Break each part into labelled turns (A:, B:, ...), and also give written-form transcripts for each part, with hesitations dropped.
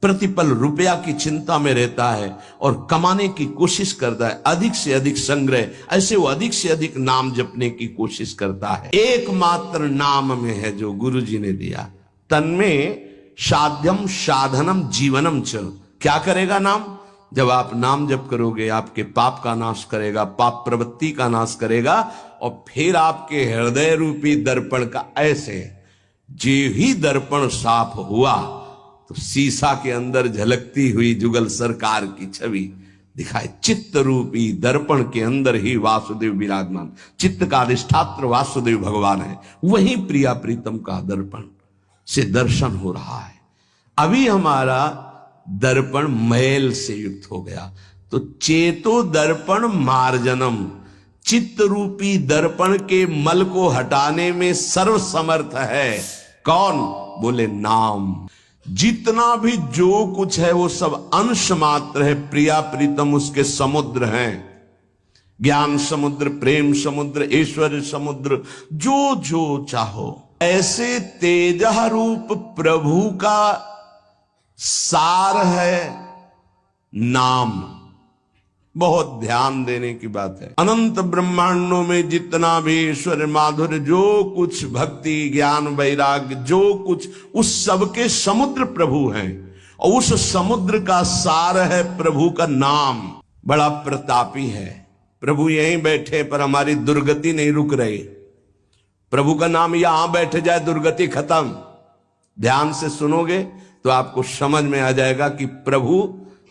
A: प्रतिपल रुपया की चिंता में रहता है और कमाने की कोशिश करता है, अधिक से अधिक संग्रह, ऐसे वो अधिक से अधिक नाम जपने की कोशिश करता है। एकमात्र नाम में है जो गुरु जी ने दिया, तन्में साध्यम साधनम जीवनम च। क्या करेगा नाम? जब आप नाम जप करोगे आपके पाप का नाश करेगा, पाप प्रवृत्ति का नाश करेगा, और फिर आपके हृदय रूपी दर्पण का ऐसे जे ही दर्पण साफ हुआ तो शीशा के अंदर झलकती हुई जुगल सरकार की छवि दिखाए। चित्त रूपी दर्पण के अंदर ही वासुदेव विराजमान, चित्त का अधिष्ठात्र वासुदेव भगवान है, वही प्रिया प्रीतम का दर्पण से दर्शन हो रहा है। अभी हमारा दर्पण मैल से युक्त हो गया, तो चेतो दर्पण मार्जनम, चित्त रूपी दर्पण के मल को हटाने में सर्वसमर्थ है कौन? बोले नाम। जितना भी जो कुछ है वो सब अंश मात्र है, प्रिया प्रीतम उसके समुद्र हैं, ज्ञान समुद्र, प्रेम समुद्र, ऐश्वर्य समुद्र, जो जो चाहो। ऐसे तेजः रूप प्रभु का सार है नाम। बहुत ध्यान देने की बात है। अनंत ब्रह्मांडों में जितना भी ईश्वर माधुर्य, जो कुछ भक्ति ज्ञान वैराग्य, जो कुछ, उस सबके समुद्र प्रभु हैं, और उस समुद्र का सार है प्रभु का नाम। बड़ा प्रतापी है प्रभु, यहीं बैठे पर हमारी दुर्गति नहीं रुक रही। प्रभु का नाम यहां बैठ जाए दुर्गति खत्म। ध्यान से सुनोगे तो आपको समझ में आ जाएगा कि प्रभु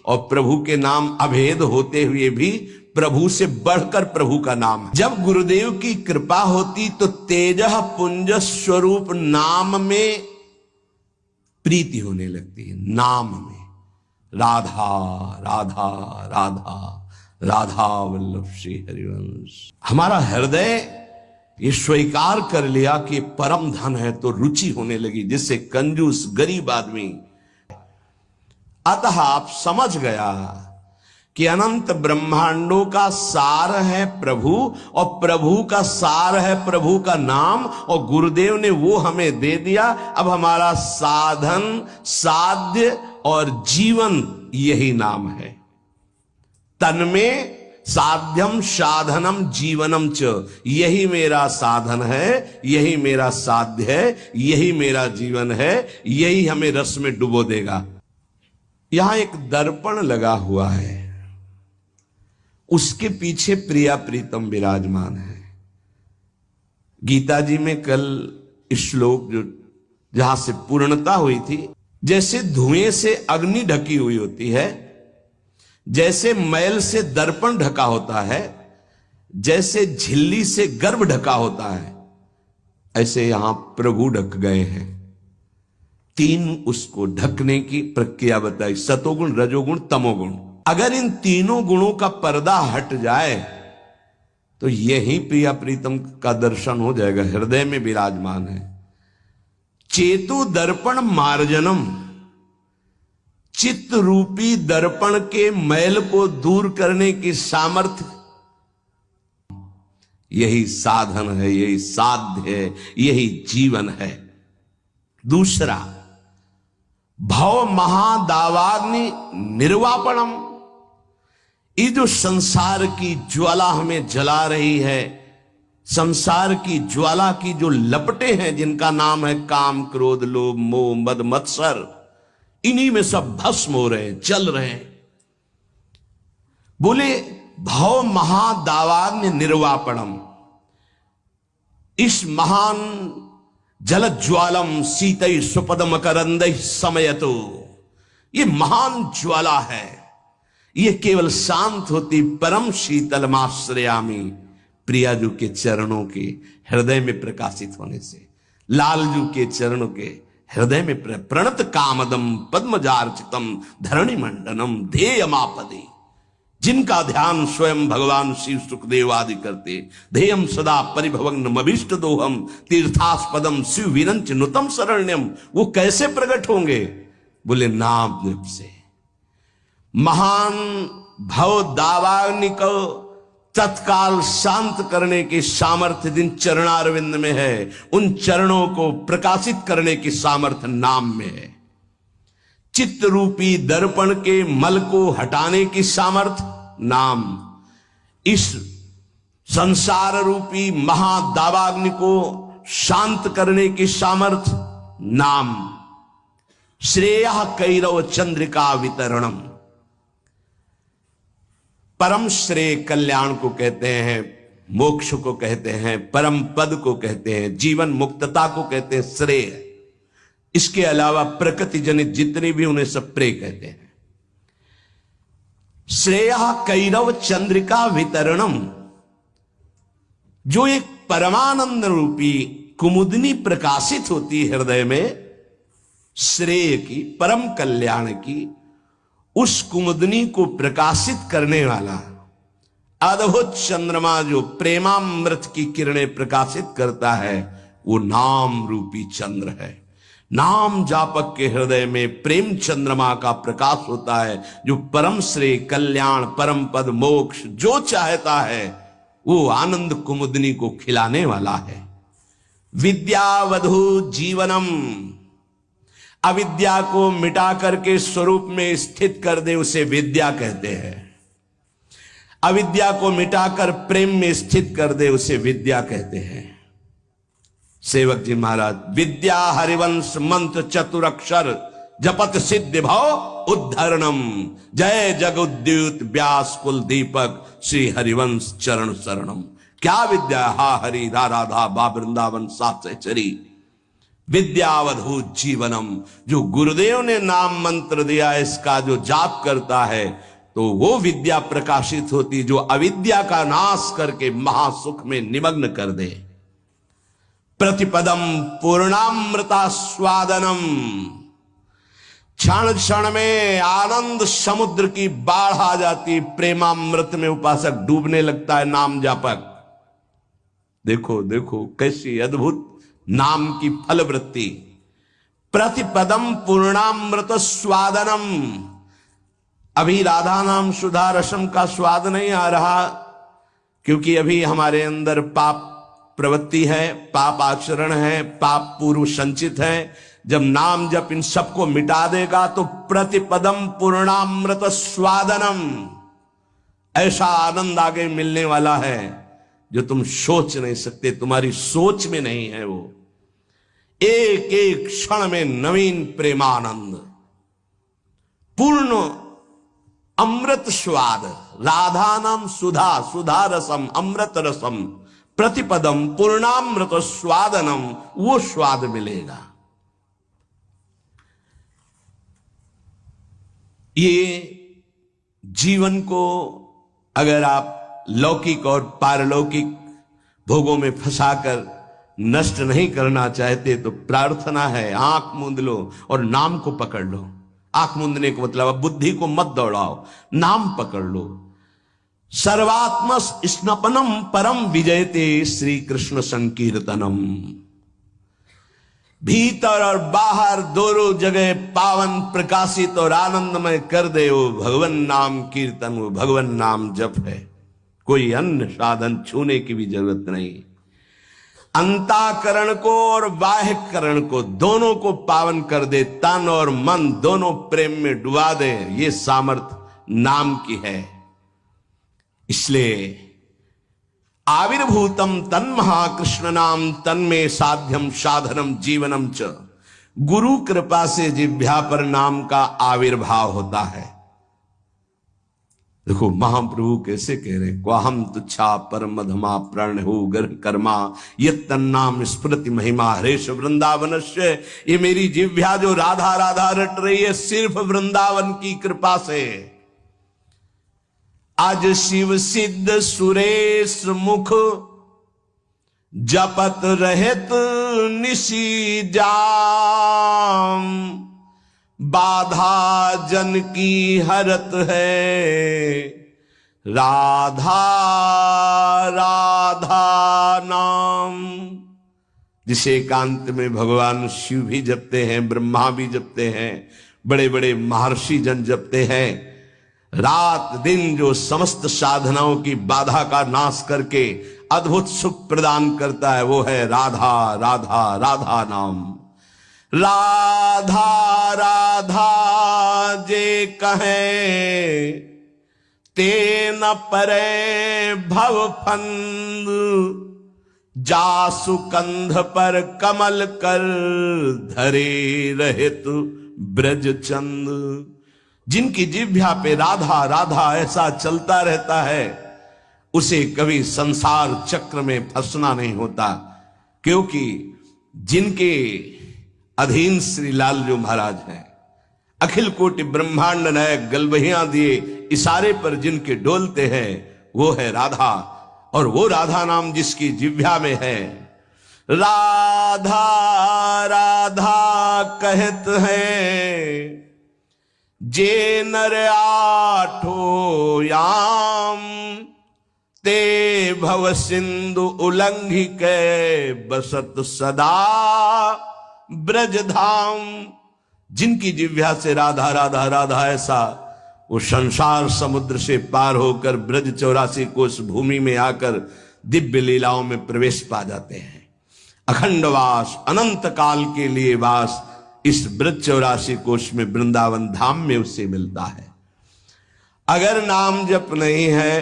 A: और प्रभु के नाम अभेद होते हुए भी प्रभु से बढ़कर प्रभु का नाम है। जब गुरुदेव की कृपा होती तो तेजः पुंज स्वरूप नाम में प्रीति होने लगती है। नाम में राधा राधा राधा राधा वल्लभ श्री हरिवंश। हमारा हृदय ये स्वीकार कर लिया कि परम धन है तो रुचि होने लगी, जिससे कंजूस गरीब आदमी। अतः आप समझ गया कि अनंत ब्रह्मांडों का सार है प्रभु, और प्रभु का सार है प्रभु का नाम, और गुरुदेव ने वो हमें दे दिया। अब हमारा साधन, साध्य और जीवन यही नाम है। तन्में साध्यम साधनम जीवनम च, यही मेरा साधन है, यही मेरा साध्य है, यही मेरा जीवन है, यही हमें रस में डुबो देगा। यहां एक दर्पण लगा हुआ है, उसके पीछे प्रिया प्रीतम विराजमान है। गीता जी में कल श्लोक जो जहां से पूर्णता हुई थी, जैसे धुएं से अग्नि ढकी हुई होती है, जैसे मैल से दर्पण ढका होता है, जैसे झिल्ली से गर्भ ढका होता है, ऐसे यहां प्रभु ढक गए हैं। तीन उसको ढकने की प्रक्रिया बताई, सतोगुण, रजोगुण, तमोगुण। अगर इन तीनों गुणों का पर्दा हट जाए तो यही प्रिया प्रीतम का दर्शन हो जाएगा, हृदय में विराजमान है। चेतु दर्पण मार्जनम, चित्त रूपी दर्पण के मैल को दूर करने की सामर्थ्य, यही साधन है, यही साध्य है, यही जीवन है। दूसरा, भव महादावाग्नि निर्वापणम, ये जो संसार की ज्वाला हमें जला रही है, संसार की ज्वाला की जो लपटें हैं जिनका नाम है काम क्रोध लोभ मोह मद मत्सर, इन्हीं में सब भस्म हो रहे हैं, जल रहे हैं। बोले भव महादावाग्नि निर्वापणम, इस महान जल ज्वालम शीतई सुपदम करंदई समयतो, ये महान ज्वाला है, ये केवल शांत होती परम शीतलमाश्रयामी, प्रियाजू के चरणों के हृदय में प्रकाशित होने से, लालजू के चरणों के हृदय में प्रणत कामदम पद्मजार्चितम धरणि मंडनम ध्येयमापदे, जिनका ध्यान स्वयं भगवान शिव सुखदेव आदि करते, ध्येयम सदा परिभवग्नम अभीष्ट दोहम तीर्थास्पदम शिव विरंच नुतम शरण्यम, वो कैसे प्रकट होंगे? बोले नाम जप से। महान भव दावाग्नि को तत्काल शांत करने की सामर्थ्य जिन चरणारविंद में है, उन चरणों को प्रकाशित करने की सामर्थ्य नाम में है। चित्त रूपी दर्पण के मल को हटाने की सामर्थ्य नाम, इस संसार रूपी महादावाग्नि को शांत करने की सामर्थ्य नाम, श्रेयः कैरव चंद्रिका वितरणम, परम श्रेय कल्याण को कहते हैं, मोक्ष को कहते हैं, परम पद को कहते हैं, जीवन मुक्तता को कहते हैं श्रेय। इसके अलावा प्रकृति जनित जितने भी उन्हें सब प्रेय कहते हैं। श्रेयः कैरव चंद्रिका वितरणम, जो एक परमानंद रूपी कुमुदनी प्रकाशित होती है हृदय में, श्रेय की, परम कल्याण की, उस कुमुदनी को प्रकाशित करने वाला अद्भुत चंद्रमा जो प्रेमामृत की किरणें प्रकाशित करता है, वो नाम रूपी चंद्र है। नाम जापक के हृदय में प्रेम चंद्रमा का प्रकाश होता है, जो परम श्रेय कल्याण, परम पद, मोक्ष जो चाहता है वो आनंद कुमुदनी को खिलाने वाला है। विद्यावधु जीवनम, अविद्या को मिटा करके स्वरूप में स्थित कर दे उसे विद्या कहते हैं। अविद्या को मिटाकर प्रेम में स्थित कर दे उसे विद्या कहते हैं। सेवक जी महाराज, विद्या हरिवंश मंत्र चतुरक्षर जपत सिद्ध भव उद्धरणम, जय जगुद्युत व्यास कुल दीपक श्री हरिवंश चरण शरणम। क्या विद्या? हा हरि रा राधा बा वृंदावन सात चरी, विद्यावधू जीवनम, जो गुरुदेव ने नाम मंत्र दिया इसका जो जाप करता है तो वो विद्या प्रकाशित होती, जो अविद्या का नाश करके महासुख में निमग्न कर दे। प्रतिपदम पूर्णामृता स्वादनम, क्षण क्षण में आनंद समुद्र की बाढ़ आ जाती, प्रेमामृत में उपासक डूबने लगता है नाम जापक। देखो देखो कैसी अद्भुत नाम की फलवृत्ति। प्रतिपदम पूर्णामृत स्वादनम, अभी राधा नाम सुधा रसम का स्वाद नहीं आ रहा, क्योंकि अभी हमारे अंदर पाप प्रवृत्ति है, पाप आचरण है, पाप पूर्व संचित है। जब नाम जप इन सबको मिटा देगा तो प्रतिपदम पूर्णामृत स्वादनम, ऐसा आनंद आगे मिलने वाला है जो तुम सोच नहीं सकते, तुम्हारी सोच में नहीं है। वो एक एक क्षण में नवीन प्रेमानंद, पूर्ण अमृत स्वाद, राधा नाम सुधा, सुधा रसम, अमृत रसम, प्रतिपदम पूर्णामृत स्वादनम, वो स्वाद मिलेगा। ये जीवन को अगर आप लौकिक और पारलौकिक भोगों में फंसाकर नष्ट नहीं करना चाहते तो प्रार्थना है, आंख मूंद लो और नाम को पकड़ लो। आंख मूंदने का मतलब बुद्धि को मत दौड़ाओ, नाम पकड़ लो। सर्वात्म स्नपनम परम विजयते श्री कृष्ण संकीर्तनम, भीतर और बाहर दोनों जगह पावन प्रकाशित और आनंदमय कर दे वो भगवान नाम कीर्तन, वो भगवान नाम जप है। कोई अन्य साधन छूने की भी जरूरत नहीं। अंताकरण को और बाह्यकरण को दोनों को पावन कर दे, तन और मन दोनों प्रेम में डुबा दे, ये सामर्थ्य नाम की है। इसलिए आविर्भूतम तन महाकृष्ण नाम तन्मे साध्यम साधनम जीवनम च, गुरु कृपा से जिह्वा पर नाम का आविर्भाव होता है। देखो महाप्रभु कैसे कह रहे, क्वाहम तुच्छा परम मधमा प्रण हो गर्भ कर्मा यत तन्नाम स्मृति महिमा हरेश वृंदावनस्य। ये मेरी जिह्वा जो राधा राधा रट रही है सिर्फ वृंदावन की कृपा से। आज शिव सिद्ध सुरेश मुख जपत रहत निशी जाम, बाधा जन की हरत है राधा राधा नाम। जिसे एकांत में भगवान शिव भी जपते हैं, ब्रह्मा भी जपते हैं, बड़े बड़े महर्षि जन जपते हैं। रात दिन जो समस्त साधनाओं की बाधा का नाश करके अद्भुत सुख प्रदान करता है वो है राधा राधा राधा नाम। राधा राधा जे कहें ते न परे भव फंद, जासु कंध पर कमल कर धरे रहित ब्रज चंद। जिनकी जिह्वा पे राधा राधा ऐसा चलता रहता है उसे कभी संसार चक्र में फंसना नहीं होता, क्योंकि जिनके अधीन श्री लालजू महाराज हैं, अखिल कोटि ब्रह्मांड नायक गलबहियां दिए इशारे पर जिनके डोलते हैं वो है राधा। और वो राधा नाम जिसकी जिह्वा में है, राधा राधा कहत है जे नर आठो याम, ते भव सिंधु उल्लंघि के बसत सदा ब्रज धाम। जिनकी जिह्वा से राधा राधा राधा ऐसा वो संसार समुद्र से पार होकर ब्रज 84 कोस भूमि में आकर दिव्य लीलाओं में प्रवेश पा जाते हैं। अखंड वास, अनंत काल के लिए वास इस ब्रज 84 कोस में वृंदावन धाम में उससे मिलता है। अगर नाम जप नहीं है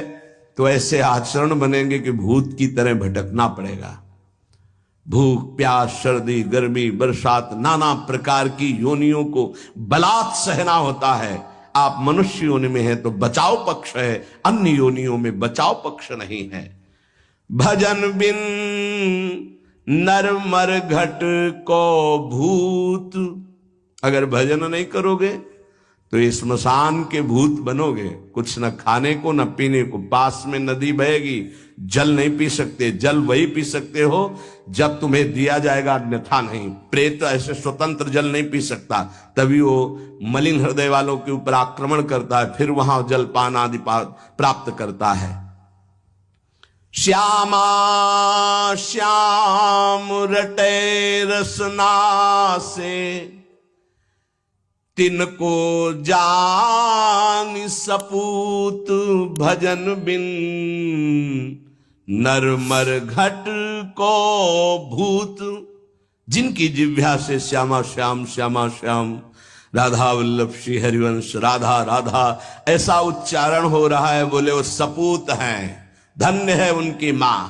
A: तो ऐसे आचरण बनेंगे कि भूत की तरह भटकना पड़ेगा। भूख प्यास सर्दी गर्मी बरसात नाना प्रकार की योनियों को बलात् सहना होता है। आप मनुष्य योनि में है तो बचाव पक्ष है, अन्य योनियों में बचाव पक्ष नहीं है। भजन बिन नर मर घट को भूत, अगर भजन नहीं करोगे तो इस स्मशान के भूत बनोगे। कुछ न खाने को न पीने को, पास में नदी बहेगी, जल नहीं पी सकते, जल वही पी सकते हो जब तुम्हें दिया जाएगा, अन्यथा नहीं। प्रेत ऐसे स्वतंत्र जल नहीं पी सकता, तभी वो मलिन हृदय वालों के ऊपर आक्रमण करता है, फिर वहां जलपान आदि प्राप्त करता है। श्यामा श्याम रटे रसना से, तिनको जान सपूत भजन बिन नर मर घट को भूत। जिनकी जिह्वा से श्यामा श्याम श्यामा श्याम राधा वल्लभ श्री हरिवंश राधा राधा ऐसा उच्चारण हो रहा है, बोले वो सपूत हैं, धन्य है उनकी मां।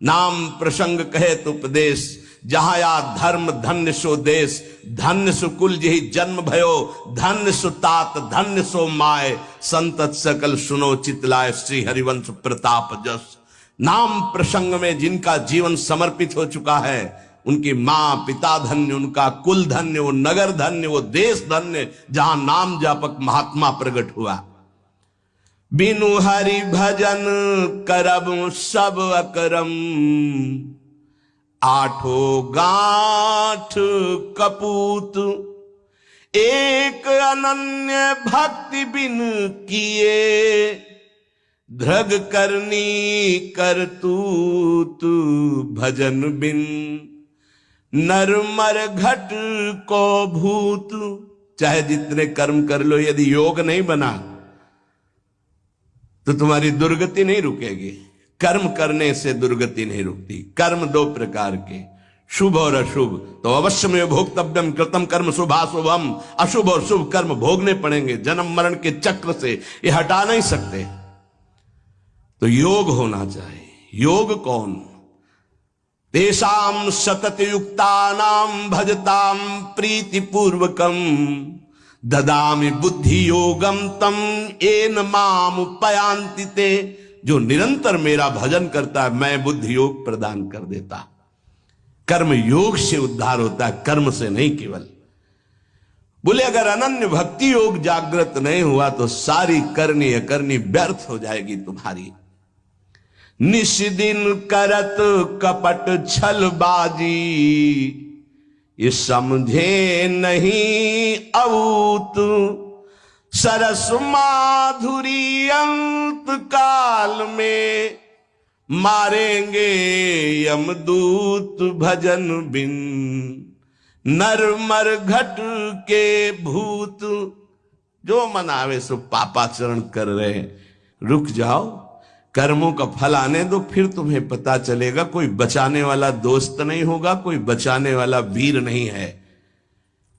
A: नाम प्रसंग कहे तो उपदेश, जहां या धर्म धन्य सो देश, धन्य सो कुल जही जन्म भयो, धन्य सो तात धन्य सो माय, संतत सकल सुनो चितलाय श्री हरिवंश प्रताप जस। नाम प्रसंग में जिनका जीवन समर्पित हो चुका है उनकी मां पिता धन्य, उनका कुल धन्य, वो नगर धन्य, वो देश धन्य जहां नाम जापक महात्मा प्रकट हुआ। बिनु हरि भजन करब सब अकरम, आठो गांठ कपूत। एक अनन्य भक्ति बिन किए, धृग करनी करतूत भजन बिन नर मर घट को भूत। चाहे जितने कर्म कर लो, यदि योग नहीं बना तो तुम्हारी दुर्गति नहीं रुकेगी। कर्म करने से दुर्गति नहीं रुकती। कर्म दो प्रकार के, शुभ और अशुभ। तो अवश्य में भोक्तव्यम कृतम कर्म शुभाशुभम, अशुभ और शुभ कर्म भोगने पड़ेंगे। जन्म मरण के चक्र से ये हटा नहीं सकते। तो योग होना चाहिए। योग कौन? तेषाम सतत युक्तानाम भजताम प्रीति पूर्वकम, ददामि बुद्धि योगम तम एन माम उपयांति ते। जो निरंतर मेरा भजन करता है मैं बुद्धि योग प्रदान कर देता। कर्म योग से उद्धार होता है, कर्म से नहीं केवल। बोले अगर अनन्य भक्ति योग जागृत नहीं हुआ तो सारी करनी अकरनी व्यर्थ हो जाएगी तुम्हारी। निश दिन करत कपट छलबाजी, ये समझे नहीं अवूत। सरस माधुरी अंत काल में, मारेंगे यमदूत भजन बिन नर मर घट के भूत। जो मन आवे सो पापाचरण कर रहे हैं, रुक जाओ, कर्मों का फल आने दो, फिर तुम्हें पता चलेगा। कोई बचाने वाला दोस्त नहीं होगा, कोई बचाने वाला वीर नहीं है।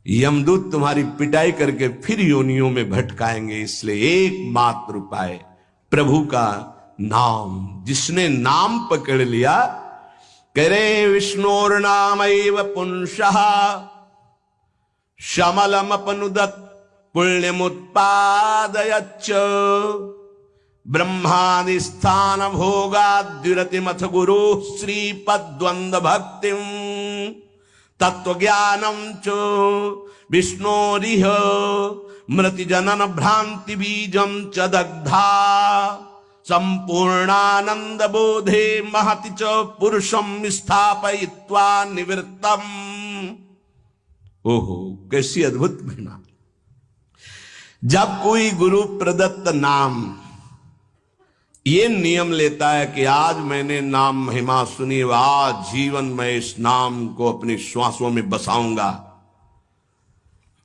A: यमदूत तुम्हारी पिटाई करके फिर योनियों में भटकाएंगे। इसलिए एकमात्र उपाय प्रभु का नाम। जिसने नाम पकड़ लिया, करे विष्णोर नामैव पुंसः शमलमपनुदत् पुण्यमुत्पादयच्च ब्रह्मादि स्थान भोगाद्युरतिमथ गुरु श्रीपद्वंद भक्तिम तत्वज्ञानम च विष्णोरिह मृति जनन भ्रांति बीजम च दग्धा संपूर्णानंद बोधे महति च पुरुषम स्थापयित्वा निवृत्तम। ओहो, कैसी अद्भुत घटना। जब कोई गुरु प्रदत्त नाम ये नियम लेता है कि आज मैंने नाम महिमा सुनी, आज जीवन में इस नाम को अपनी श्वासों में बसाऊंगा,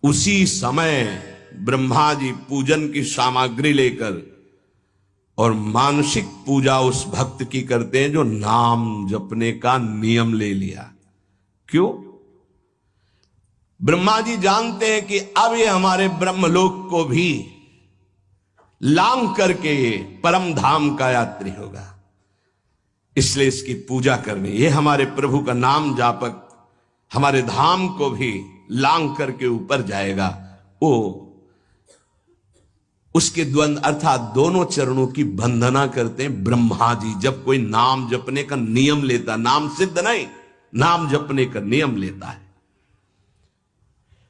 A: उसी समय ब्रह्मा जी पूजन की सामग्री लेकर और मानसिक पूजा उस भक्त की करते हैं जो नाम जपने का नियम ले लिया। क्यों? ब्रह्मा जी जानते हैं कि अब ये हमारे ब्रह्मलोक को भी लांग करके परम धाम का यात्री होगा, इसलिए इसकी पूजा करनी। ये हमारे प्रभु का नाम जापक हमारे धाम को भी लांग करके ऊपर जाएगा। वो उसके द्वंद अर्थात दोनों चरणों की वंदना करते हैं ब्रह्मा जी। जब कोई नाम जपने का नियम लेता, नाम सिद्ध नहीं, नाम जपने का नियम लेता है,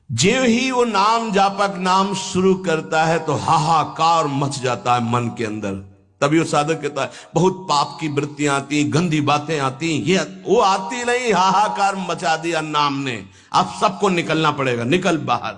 A: जो ही वो नाम जापक नाम शुरू करता है तो हाहाकार मच जाता है मन के अंदर। तभी वो साधक कहता है बहुत पाप की वृत्तियां आती, गंदी बातें आती, ये वो आती नहीं, हाहाकार मचा दिया नाम ने। अब सबको निकलना पड़ेगा, निकल बाहर।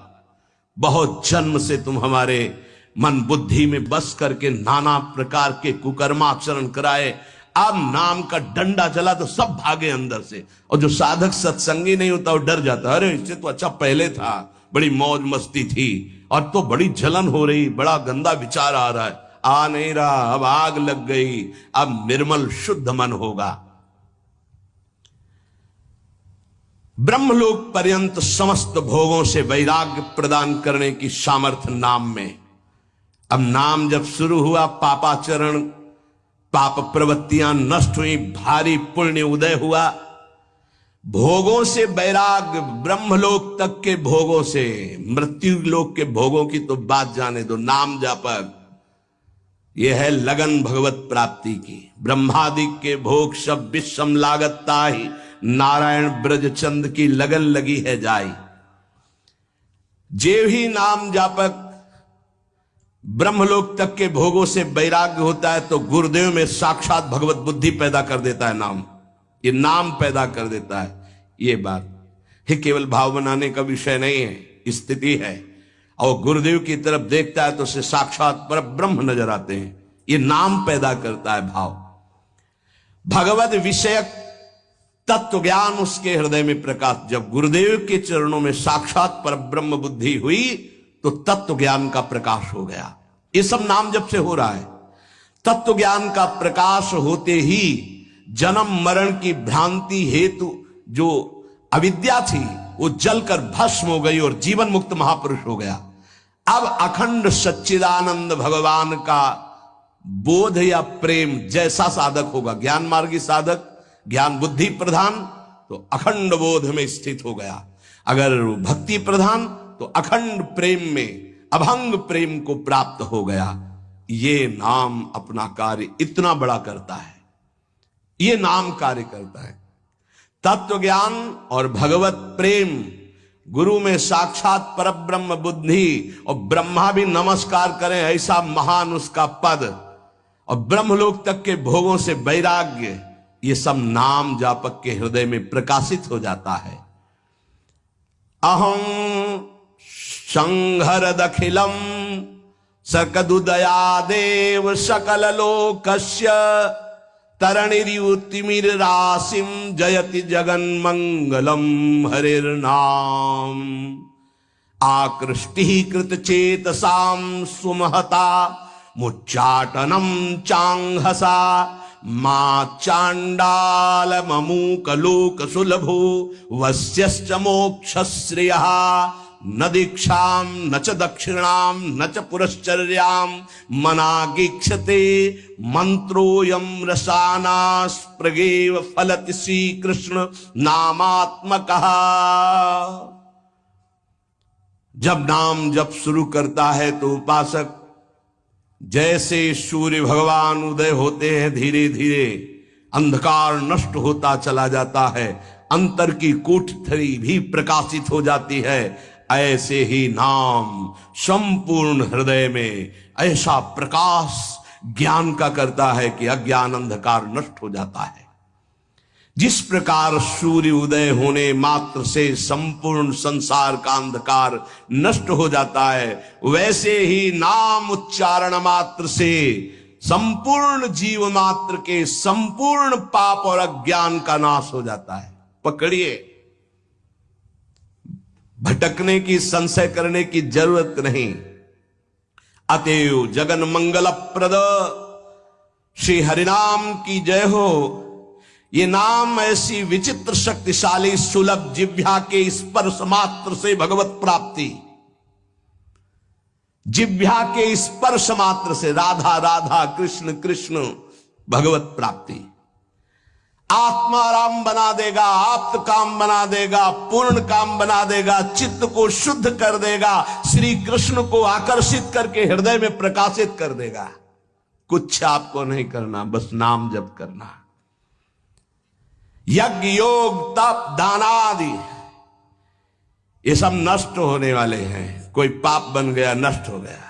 A: बहुत जन्म से तुम हमारे मन बुद्धि में बस करके नाना प्रकार के कुकर्माचरण कराए, अब नाम का डंडा चला तो सब भागे अंदर से। और जो साधक सत्संगी नहीं होता वो डर जाता, अरे इससे तो अच्छा पहले था, बड़ी मौज मस्ती थी, और तो बड़ी जलन हो रही, बड़ा गंदा विचार आ रहा है। आ नहीं रहा, अब आग लग गई, अब निर्मल शुद्ध मन होगा। ब्रह्मलोक पर्यंत समस्त भोगों से वैराग्य प्रदान करने की सामर्थ्य नाम में। अब नाम जब शुरू हुआ, पापाचरण पाप प्रवृत्तियां नष्ट हुई, भारी पुण्य उदय हुआ, भोगों से वैराग्य, ब्रह्मलोक तक के भोगों से, मृत्यु लोक के भोगों की तो बात जाने दो। नाम जापक यह है लगन भगवत प्राप्ति की। ब्रह्मादि के भोग सब विषम लागता ही, नारायण ब्रज चंद की लगन लगी है जाई। जे ही नाम जापक ब्रह्मलोक तक के भोगों से वैराग्य होता है तो गुरुदेव में साक्षात भगवत बुद्धि पैदा कर देता है नाम। ये नाम पैदा कर देता है। ये बात है, केवल भाव बनाने का विषय नहीं है, स्थिति है। और गुरुदेव की तरफ देखता है तो उसे साक्षात पर ब्रह्म नजर आते हैं। ये नाम पैदा करता है भाव। भगवत विषयक तत्व ज्ञान उसके हृदय में प्रकाश। जब गुरुदेव के चरणों में साक्षात पर ब्रह्म बुद्धि हुई तो तत्व ज्ञान का प्रकाश हो गया। ये सब नाम जब से हो रहा है। तत्व ज्ञान का प्रकाश होते ही जन्म मरण की भ्रांति हेतु जो अविद्या थी वो जलकर भस्म हो गई और जीवन मुक्त महापुरुष हो गया। अब अखंड सच्चिदानंद भगवान का बोध या प्रेम जैसा साधक होगा, ज्ञान मार्गी साधक, ज्ञान बुद्धि प्रधान, तो अखंड बोध में स्थित हो गया। अगर भक्ति प्रधान तो अखंड प्रेम में, अभंग प्रेम को प्राप्त हो गया। ये नाम अपना कार्य इतना बड़ा करता है। ये नाम कार्य करता है। तत्व ज्ञान और भगवत प्रेम, गुरु में साक्षात परब्रह्म बुद्धि, और ब्रह्मा भी नमस्कार करें ऐसा महान उसका पद, और ब्रह्मलोक तक के भोगों से वैराग्य, ये सब नाम जापक के हृदय में प्रकाशित हो जाता है। अहं संहरदखिलम सकदुदयादेव सकल लोकस्य तरणिर्युतिमिर राशिम जयति जगन मंगलम हरिर्नाम। आकृष्टि कृत चेतसाम सुमहता मुच्चाटनम चांघसा मा चांडाल ममूक लोक सुलभो वस्यश्च मोक्ष श्रेयः न दीक्षाम न च दक्षिणाम न च पुरश्चर्याम मनागीक्षते मंत्रोयम रसाना स्प्रगेव फलति श्री कृष्ण नामात्मकः। जब नाम जप शुरू करता है तो उपासक जैसे सूर्य भगवान उदय होते हैं, धीरे धीरे अंधकार नष्ट होता चला जाता है, अंतर की कोठरी भी प्रकाशित हो जाती है, ऐसे ही नाम संपूर्ण हृदय में ऐसा प्रकाश ज्ञान का करता है कि अज्ञान अंधकार नष्ट हो जाता है। जिस प्रकार सूर्य उदय होने मात्र से संपूर्ण संसार का अंधकार नष्ट हो जाता है, वैसे ही नाम उच्चारण मात्र से संपूर्ण जीव मात्र के संपूर्ण पाप और अज्ञान का नाश हो जाता है। पकड़िए, भटकने की, संशय करने की जरूरत नहीं। अतएव जगन मंगल प्रद श्री हरिनाम की जय हो। ये नाम ऐसी विचित्र शक्तिशाली सुलभ जिह्वा के स्पर्श मात्र से भगवत प्राप्ति, जिह्वा के स्पर्श मात्र से राधा राधा कृष्ण कृष्ण भगवत प्राप्ति आत्माराम बना देगा, आप्त काम बना देगा, पूर्ण काम बना देगा, चित्त को शुद्ध कर देगा, श्री कृष्ण को आकर्षित करके हृदय में प्रकाशित कर देगा। कुछ आपको नहीं करना, बस नाम जप करना। यज्ञ योग तप दान आदि ये सब नष्ट होने वाले हैं। कोई पाप बन गया, नष्ट हो गया,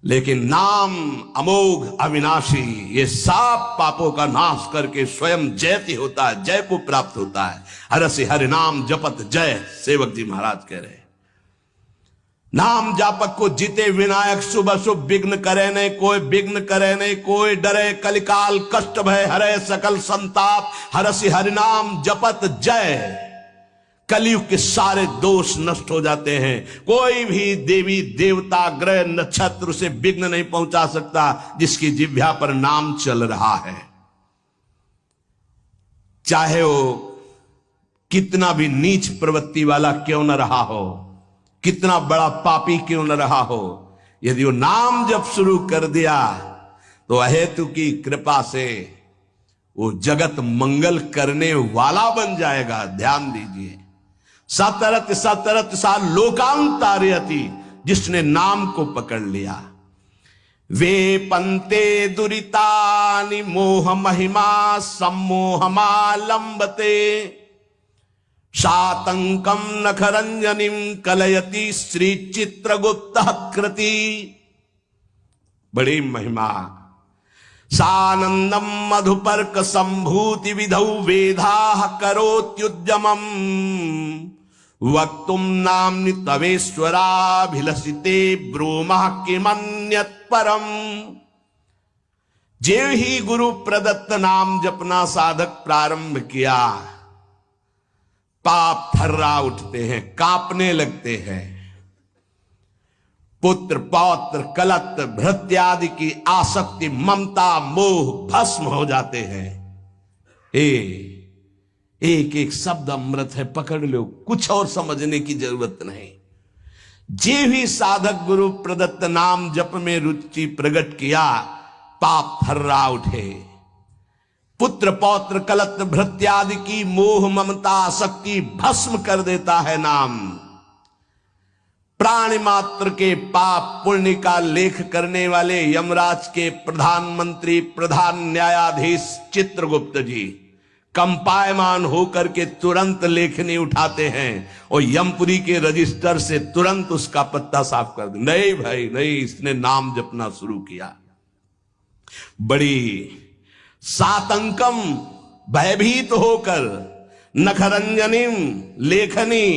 A: लेकिन नाम अमोघ अविनाशी ये सब पापों का नाश करके स्वयं जयति होता है, जय को प्राप्त होता है। हरसि हरि नाम जपत जय, सेवक जी महाराज कह रहे हैं। नाम जापक को जीते विनायक, शुभ शुभ विघ्न करे नहीं कोई, विघ्न करे नहीं कोई, डरे कलिकाल कष्ट भय हरे सकल संताप, हरसि हरि नाम जपत जय। कलयुग के सारे दोष नष्ट हो जाते हैं। कोई भी देवी देवता ग्रह नक्षत्र से विघ्न नहीं पहुंचा सकता जिसकी जिह्वा पर नाम चल रहा है। चाहे वो कितना भी नीच प्रवृत्ति वाला क्यों न रहा हो, कितना बड़ा पापी क्यों न रहा हो, यदि वो नाम जब शुरू कर दिया तो अहेतु की कृपा से वो जगत मंगल करने वाला बन जाएगा। ध्यान दीजिए, सतरत सतरत सा लोकांतारयति, जिसने नाम को पकड़ लिया। वे पंते दुरितानि मोह महिमा सम्मोहमालंबते, शातंकम नखरंजनिम कलयति श्री चित्रगुप्त कृति। बड़ी महिमा। सानंदम मधुपर्क संभूति विधौ वेधा करोत्युद्यमम, वक्तुम नाम्नि तवेश्वराभिलषिते ब्रूमः किमन्यत् परम। जेव ही गुरु प्रदत्त नाम जपना साधक प्रारंभ किया, पाप थर्रा उठते हैं, कांपने लगते हैं। पुत्र पौत्र कलत्र भृत्यादि की आसक्ति ममता मोह भस्म हो जाते हैं। एक एक शब्द अमृत है, पकड़ लो, कुछ और समझने की जरूरत नहीं। जे भी साधक गुरु प्रदत्त नाम जप में रुचि प्रकट किया, पाप थर्रा उठे। पुत्र पौत्र कलत्र भृत्यादि की मोह ममता आसक्ति भस्म कर देता है नाम। प्राणी मात्र के पाप पुण्य का लेख करने वाले यमराज के प्रधानमंत्री प्रधान न्यायाधीश चित्रगुप्त जी कंपायमान होकर के तुरंत लेखनी उठाते हैं और यमपुरी के रजिस्टर से तुरंत उसका पत्ता साफ कर दे। नहीं भाई नहीं, इसने नाम जपना शुरू किया। बड़ी सातंकम भयभीत होकर नखरंजनिम लेखनी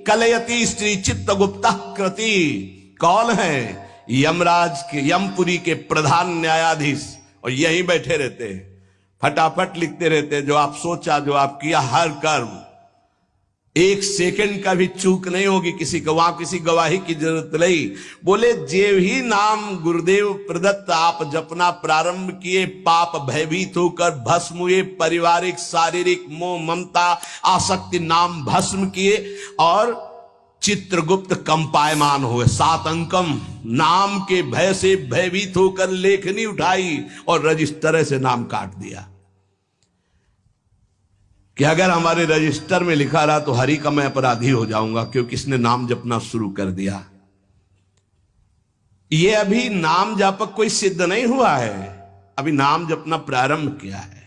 A: कलयति श्री चित्रगुप्त कृति। कौन है? यमराज के यमपुरी के प्रधान न्यायाधीश, और यहीं बैठे रहते हैं, फटाफट लिखते रहते हैं। जो आप सोचा, जो आप किया, हर कर्म एक सेकंड का भी चूक नहीं होगी किसी को, वहां किसी गवाही की जरूरत नहीं। बोले जेव ही नाम गुरुदेव प्रदत्त आप जपना प्रारंभ किए, पाप भयभीत होकर भस्म हुए, पारिवारिक शारीरिक मोह ममता आसक्ति नाम भस्म किए, और चित्रगुप्त कंपायमान हुए। 7 अंकम नाम के भय से भयभीत होकर लेखनी उठाई और रजिस्टर से नाम काट दिया कि अगर हमारे रजिस्टर में लिखा रहा तो हरि का मैं अपराधी हो जाऊंगा, क्योंकि इसने नाम जपना शुरू कर दिया। ये अभी नाम जापक कोई सिद्ध नहीं हुआ है, अभी नाम जपना प्रारंभ किया है।